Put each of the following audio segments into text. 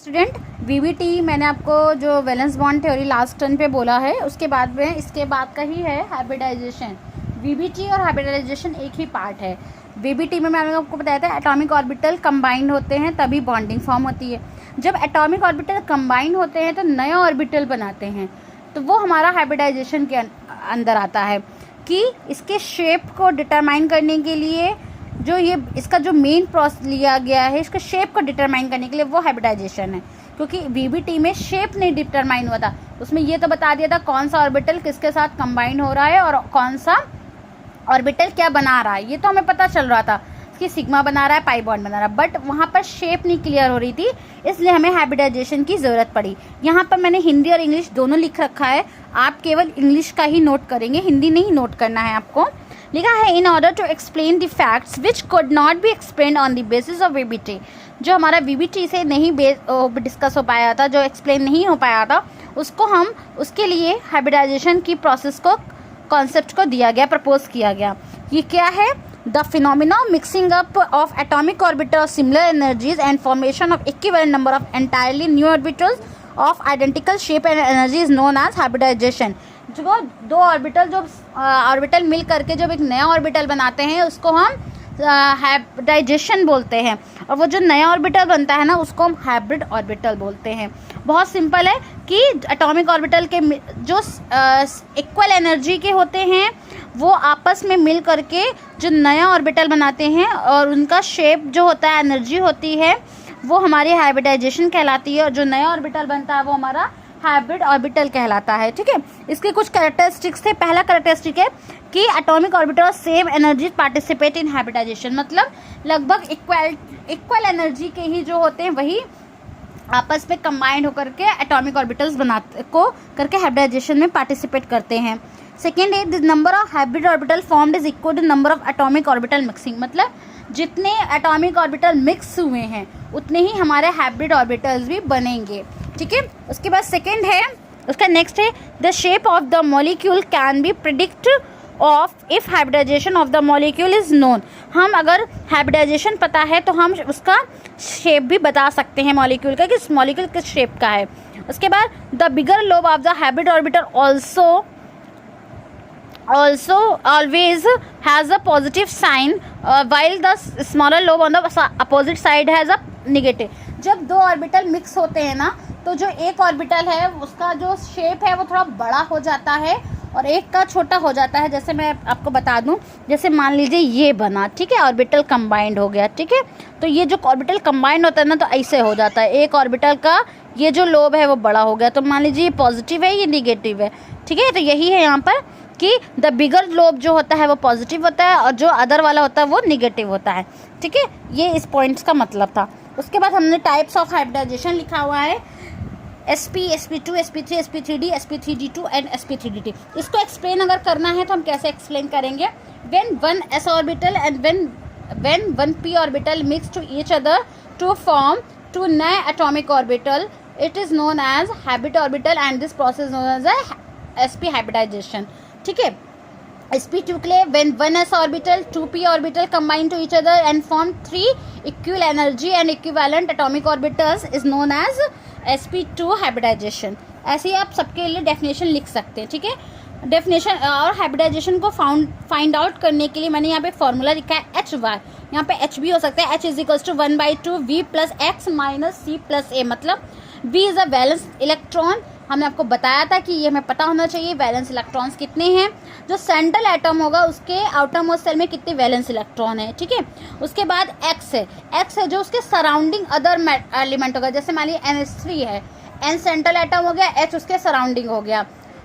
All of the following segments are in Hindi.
स्टूडेंट वीबीटी मैंने आपको जो valence bond theory last turn पे बोला है उसके बाद में इसके बाद का ही है हाइब्रिडाइजेशन। वीबीटी और हाइब्रिडाइजेशन एक ही पार्ट है। वीबीटी में मैंने आपको बताया था एटॉमिक ऑर्बिटल कंबाइंड होते हैं तभी बॉन्डिंग फॉर्म होती है। जब एटॉमिक ऑर्बिटल कंबाइंड होते हैं तो नए ऑर्बिटल बनाते हैं, तो वो हमारा हाइब्रिडाइजेशन के अंदर आता है कि इसके शेप को डिटरमाइन करने के लिए जो ये इसका जो मेन प्रोसेस लिया गया है इसके शेप को डिटरमाइन करने के लिए वो हाइब्रिडाइजेशन है। क्योंकि वीबीटी में शेप नहीं डिटरमाइन हुआ था, उसमें ये तो बता दिया था कौन सा ऑर्बिटल किसके साथ कंबाइन हो रहा है और कौन सा ऑर्बिटल क्या बना रहा है, ये तो हमें पता चल रहा था कि सिग्मा बना रहा है, पाई बॉन्ड बना रहा है, बट वहाँ पर शेप नहीं क्लियर हो रही थी, इसलिए हमें हाइब्रिडाइजेशन की ज़रूरत पड़ी। यहाँ पर मैंने हिंदी और इंग्लिश दोनों लिख रखा है, आप केवल इंग्लिश का ही नोट करेंगे, हिंदी नहीं नोट करना है आपको। लिखा है in order to explain the facts which could not be explain on the basis of VBT. जो हमारा वीबीटी से नहीं डिस्कस हो पाया था, जो एक्सप्लेन नहीं हो पाया था, उसको हम उसके लिए हाइब्रिडाइजेशन की प्रोसेस को कॉन्सेप्ट को दिया गया, प्रपोज किया गया। ये क्या है? The phenomena mixing up of atomic orbital of similar energies and formation of equivalent number of entirely new orbitals of identical shape and energy is known as hybridization. जो दो ऑर्बिटल ऑर्बिटल मिल करके जब एक नया ऑर्बिटल बनाते हैं उसको हम हाइब्रिडाइजेशन बोलते हैं, और वो जो नया ऑर्बिटल बनता है ना उसको हम हाइब्रिड ऑर्बिटल बोलते हैं। बहुत सिंपल है कि एटॉमिक ऑर्बिटल के जो इक्वल एनर्जी के होते हैं वो आपस में मिल करके जो नया ऑर्बिटल बनाते हैं और उनका शेप जो होता है, एनर्जी होती है, वो हमारी हाइब्रिडाइजेशन कहलाती है, और जो नया ऑर्बिटल बनता है वो हमारा हाइब्रिड ऑर्बिटल कहलाता है। ठीक है, इसके कुछ कैरेक्टरिस्टिक्स थे। पहला कैरेक्टरिस्टिक है कि एटॉमिक ऑर्बिटल और same energy participate in hybridization, मतलब लगभग इक्वल एनर्जी के ही जो होते हैं वही आपस में कंबाइंड होकर के एटॉमिक ऑर्बिटल्स को करके हाइब्रिडाइजेशन में पार्टिसिपेट करते हैं। सेकेंड है the number of hybrid orbital formed is equal to number of atomic orbital mixing, मतलब जितने एटॉमिक ऑर्बिटल मिक्स हुए हैं उतने ही हमारे हाइब्रिड ऑर्बिटल्स भी बनेंगे। ठीक है, उसके बाद सेकेंड है, उसका नेक्स्ट है the shape of the molecule can be predict of if hybridization of the molecule is known. हम अगर हाइब्रिडाइजेशन पता है तो हम उसका शेप भी बता सकते हैं मॉलिक्यूल का, कि इस मॉलिक्यूल किस शेप का है। उसके बाद the bigger lobe of the hybrid orbital also always has a positive sign while the smaller lobe on the opposite side has a negative। जब दो ऑर्बिटल मिक्स होते हैं ना तो जो एक ऑर्बिटल है उसका जो शेप है वो थोड़ा बड़ा हो जाता है और एक का छोटा हो जाता है। जैसे मैं आपको बता दूं, जैसे मान लीजिए ये बना, ठीक है, ऑर्बिटल कंबाइंड हो गया। ठीक है, तो ये जो ऑर्बिटल कंबाइंड होता है ना तो ऐसे हो जाता है, एक ऑर्बिटल का ये जो लोब है वो बड़ा हो गया, तो मान लीजिए ये पॉजिटिव है, ये निगेटिव है। ठीक है, तो यही है यहाँ पर कि द बिगर लोब जो होता है वो पॉजिटिव होता है और जो अदर वाला होता है वो निगेटिव होता है। ठीक है, ये इस पॉइंट्स का मतलब था। उसके बाद हमने टाइप्स ऑफ हाइब्रिडाइजेशन लिखा हुआ है, sp, sp2, sp3, sp3d, sp3d2 and sp3dt। इसको एक्सप्लेन अगर करना है तो हम कैसे एक्सप्लेन करेंगे? When one s orbital and when one p orbital mix to each other to form two नए atomic orbital, it is known as hybrid orbital and this process known as sp hybridization. ठीक है, sp2 के लिए when one s orbital 2p orbital combine to each other and form 3 equal energy and equivalent atomic orbitals is known as sp2 hybridization। ऐसे ही आप सबके लिए डेफिनेशन लिख सकते हैं। ठीक है, डेफिनेशन और हाइब्रिडाइजेशन को फाइंड आउट करने के लिए मैंने यहाँ पे फॉर्मूला लिखा है एच वाई, यहाँ पे एच भी हो सकता है, H is equals to 1/2 v plus X minus C plus A, मतलब v is a valence electron. हमने आपको बताया था कि ये हमें पता होना चाहिए वैलेंस इलेक्ट्रॉन्स कितने हैं, जो सेंट्रल एटम होगा उसके आउटर मोस्ट सेल में कितने वैलेंस इलेक्ट्रॉन है। ठीक है, उसके बाद एक्स है जो उसके सराउंडिंग अदर एलिमेंट होगा, जैसे मान लीजिए NH3 है, N सेंट्रल एटम हो गया, H उसके सराउंडिंग हो गया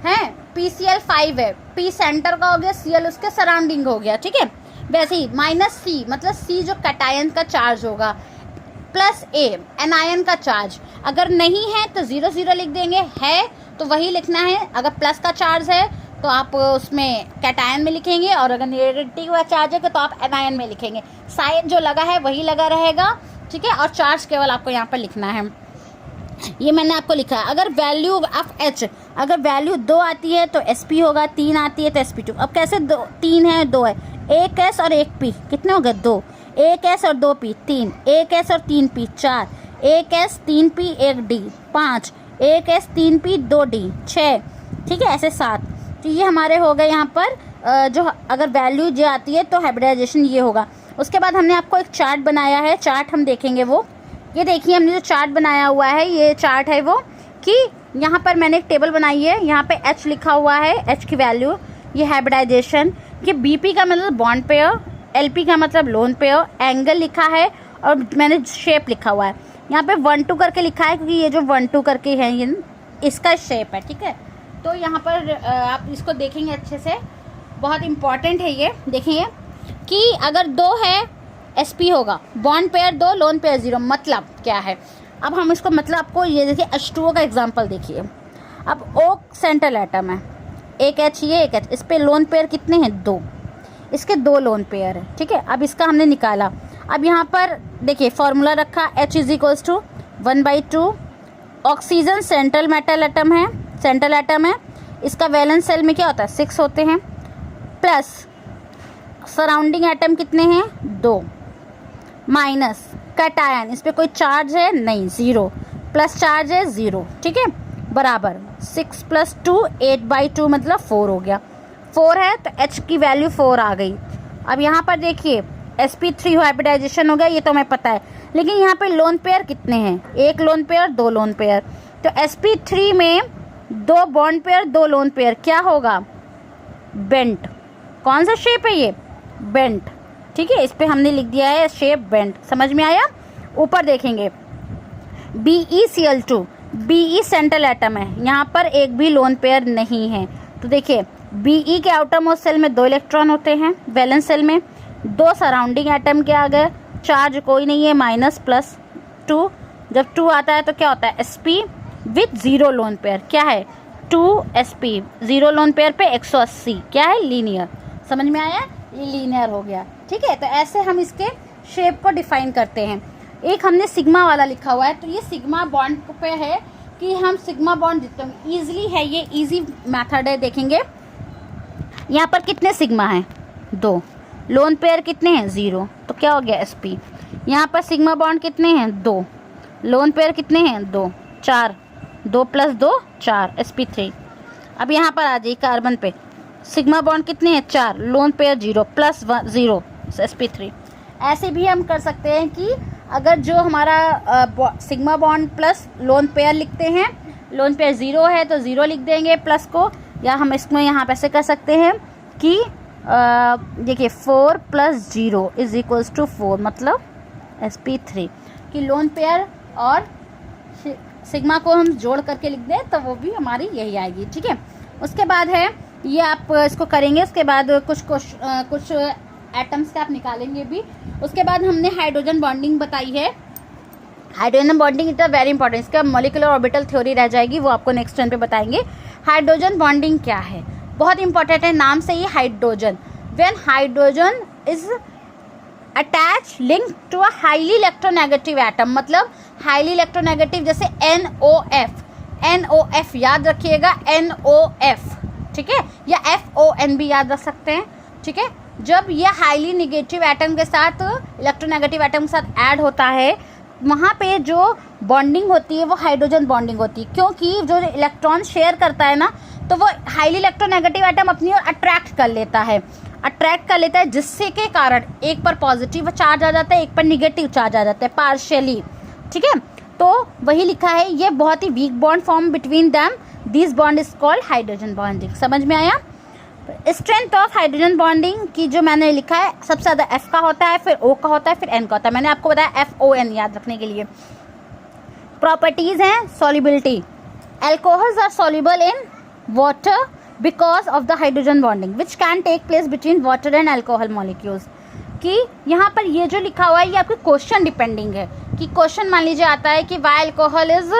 है, PCl5 है, P सेंटर का हो गया, Cl उसके सराउंडिंग हो गया। ठीक है, वैसे ही माइनस C मतलब C जो कैटायन का चार्ज होगा, प्लस ए एनायन का चार्ज। अगर नहीं है तो 0 0 लिख देंगे, है तो वही लिखना है। अगर प्लस का चार्ज है तो आप उसमें कैटायन में लिखेंगे, और अगर नेगेटिव का चार्ज है तो आप एनायन में लिखेंगे। साइन जो लगा है वही लगा रहेगा। ठीक है, और चार्ज केवल आपको यहाँ पर लिखना है, ये मैंने आपको लिखा है। अगर वैल्यू ऑफ H अगर वैल्यू 2 आती है तो sp होगा, 3 आती है तो sp2। अब कैसे 3 है 2 है, एक s और एक p, कितने हो गए 2, एक s और 2 p 3, एक s और 3 p 4, एक S 3P 1D 5, एक S 3P 2D 6, ठीक है, ऐसे 7। तो ये हमारे हो गए यहाँ पर जो अगर वैल्यू जो आती है तो हाइब्रिडाइजेशन ये होगा। उसके बाद हमने आपको एक चार्ट बनाया है, चार्ट हम देखेंगे वो, ये देखिए हमने जो चार्ट बनाया हुआ है, ये चार्ट है वो कि यहाँ पर मैंने एक टेबल बनाई है, यहाँ पे H लिखा हुआ है, H की वैल्यू, ये हाइब्रिडाइजेशन, ये BP का मतलब बॉन्ड पेयर, LP का मतलब लोन पेयर, एंगल लिखा है और मैंने शेप लिखा हुआ है। यहाँ पे 1-2 करके लिखा है क्योंकि ये जो 1-2 करके है ये इसका शेप है, ठीक है। तो यहाँ पर आप इसको देखेंगे अच्छे से, बहुत इम्पॉर्टेंट है ये। देखिए कि अगर 2 है SP होगा, बॉन्ड पेयर 2, लोन पेयर 0, मतलब क्या है। अब हम इसको मतलब आपको ये देखिए H2O का एग्जांपल देखिए। अब O सेंट्रल एटम है, एक H ये एक H, इस पे लोन पेयर कितने हैं 2, इसके 2 लोन पेयर है, ठीक है। अब इसका हमने निकाला। अब यहाँ पर देखिए फॉर्मूला रखा, H = 1/2। Oxygen central metal atom है, सेंट्रल एटम है, इसका वैलेंस सेल में क्या होता है 6 होते हैं, प्लस सराउंडिंग एटम कितने हैं 2, माइनस कैटायन, इस पर कोई चार्ज है नहीं 0, प्लस चार्ज है 0, ठीक है, बराबर 6 + 2 8/2 मतलब 4 हो गया। 4 है तो H की वैल्यू 4 आ गई। अब यहाँ पर देखिए sp3 हाइब्रिडाइजेशन हो गया, ये तो हमें पता है, लेकिन यहाँ पे लोन पेयर कितने हैं, 1 लोन पेयर 2 लोन पेयर। तो sp3 में 2 बॉन्ड पेयर 2 लोन पेयर, क्या होगा बेंट। कौन सा शेप है ये बेंट, ठीक है, इस पे हमने लिख दिया है शेप बेंट, समझ में आया। ऊपर देखेंगे BeCl2, Be सेंट्रल एटम है, यहाँ पर एक भी लोन पेयर नहीं है। तो देखिए Be के आउटर मोस्ट सेल में 2 इलेक्ट्रॉन होते हैं, वैलेंस सेल में 2 सराउंडिंग एटम के आ गए, चार्ज कोई नहीं है, -+2। जब 2 आता है तो क्या होता है sp विथ 0 लोन पेयर, क्या है 2sp, 0 लोन पेयर पे 180, क्या है लीनियर, समझ में आया, ये लीनियर हो गया, ठीक है। तो ऐसे हम इसके शेप को डिफाइन करते हैं। एक हमने सिग्मा वाला लिखा हुआ है, तो ये सिग्मा बॉन्ड पे है कि हम सिग्मा बॉन्ड देते हैं, ईजिली है, ये इजी मेथड है। देखेंगे यहाँ पर कितने सिग्मा हैं 2, लोन पेयर कितने हैं 0, तो क्या हो गया sp। यहाँ पर सिग्मा बॉन्ड कितने हैं 2, लोन पेयर कितने हैं 2, 4, 2 + 2 4 sp3। अब यहाँ पर आ जाइए कार्बन पे, सिग्मा बॉन्ड कितने हैं 4, लोन पेयर 0 + 0 sp3। ऐसे भी हम कर सकते हैं कि अगर जो हमारा sigma bond plus lone pair लिखते हैं, लोन पेयर 0 है तो 0 लिख देंगे प्लस को, या हम इसमें यहाँ पे ऐसे कर सकते हैं कि देखिए 4 + 0 = 4, मतलब sp3 कि लोन पेयर और सिग्मा को हम जोड़ करके लिख दें तो वो भी हमारी यही आएगी, ठीक है। उसके बाद है ये आप इसको करेंगे, उसके बाद कुछ एटम्स के आप निकालेंगे भी। उसके बाद हमने हाइड्रोजन बॉन्डिंग बताई है, hydrogen bonding it very important, इसका मॉलिक्यूलर ऑर्बिटल थ्योरी रह जाएगी, वो आपको नेक्स्ट टर्न पे बताएंगे। हाइड्रोजन बॉन्डिंग क्या है, बहुत इंपॉर्टेंट है, नाम से ही hydrogen, when hydrogen is attach link to a highly electronegative atom, मतलब हाईली इलेक्ट्रोनेगेटिव जैसे NOF याद रखिएगा, NOF, ठीक है, या FON भी याद रख सकते हैं, ठीक है। जब ये हाईली नेगेटिव एटम के साथ इलेक्ट्रोनेगेटिव एटम के साथ ऐड होता है, वहाँ पे जो बॉन्डिंग होती है वो हाइड्रोजन बॉन्डिंग होती है, क्योंकि जो इलेक्ट्रॉन शेयर करता है ना, तो वो हाईली इलेक्ट्रोनेगेटिव एटम अपनी ओर अट्रैक्ट कर लेता है, जिससे के कारण एक पर पॉजिटिव चार्ज आ जाता है, एक पर निगेटिव चार्ज आ जाता है पार्शियली, ठीक है। तो वही लिखा है, ये बहुत ही weak bond form between them, this bond is called hydrogen bonding, समझ में आया। स्ट्रेंथ ऑफ हाइड्रोजन बॉन्डिंग की जो मैंने लिखा है, सबसे ज़्यादा F का होता है, फिर O का होता है, फिर N का होता है, मैंने आपको बताया FON याद रखने के लिए। प्रॉपर्टीज हैं solubility, alcohols are soluble in water because of the hydrogen bonding which can take place between water and alcohol molecules. कि यहाँ पर ये जो लिखा हुआ है ये आपके क्वेश्चन डिपेंडिंग है, कि क्वेश्चन मान लीजिए आता है कि why alcohol is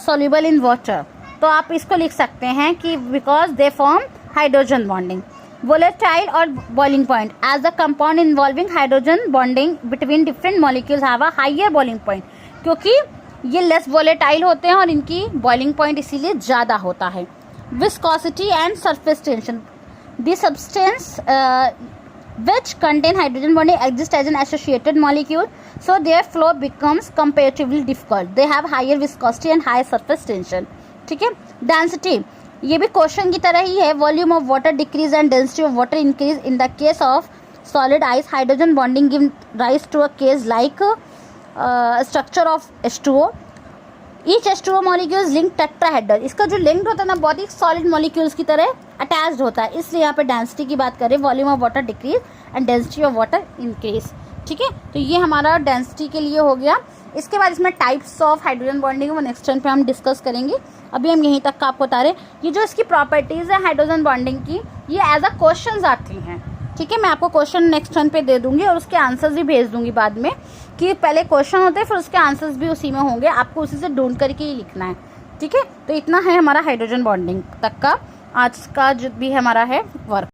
soluble in water, तो आप इसको लिख सकते हैं कि because they form hydrogen bonding. Volatile और boiling point, as the compound involving hydrogen bonding between different molecules have a higher boiling point, क्योंकि ये लेस वोलेटाइल होते हैं और इनकी बॉइलिंग पॉइंट इसीलिए ज़्यादा होता है। Viscosity and surface tension, the substance which contain hydrogen bonding exist as an associated molecule, so their flow becomes comparatively difficult, they have higher viscosity and high surface tension. ठीक है। डेंसिटी, ये भी क्वेश्चन की तरह ही है। Volume of water decrease and density of water increase. In the case of solid ice, hydrogen bonding give rise to a case like structure of H2O। Each H2O molecules link tetrahedral, इसका जो लिंक्ड होता है ना बहुत ही सॉलिड मॉलिक्यूल्स की तरह अटैच्ड होता है, इसलिए यहाँ पे डेंसिटी की बात करें। Volume of water decrease and density of water increase. ठीक है, तो ये हमारा डेंसिटी के लिए हो गया। इसके बाद इसमें टाइप्स ऑफ हाइड्रोजन बॉन्डिंग वो नेक्स्ट टाइम पे हम डिस्कस करेंगे। अभी हम यहीं तक का आपको बता रहे हैं। ये जो इसकी प्रॉपर्टीज़ है हाइड्रोजन बॉन्डिंग की, ये एज अ क्वेश्चन आती हैं। ठीक है, मैं आपको क्वेश्चन नेक्स्ट टर्न पे दे दूंगी और उसके आंसर्स भी भेज दूंगी बाद में, कि पहले क्वेश्चन होते हैं फिर उसके आंसर्स भी उसी में होंगे, आपको उसी से ढूंढ करके ही लिखना है। ठीक है, तो इतना है हमारा हाइड्रोजन बॉन्डिंग तक का आज का जो भी हमारा है वर्क।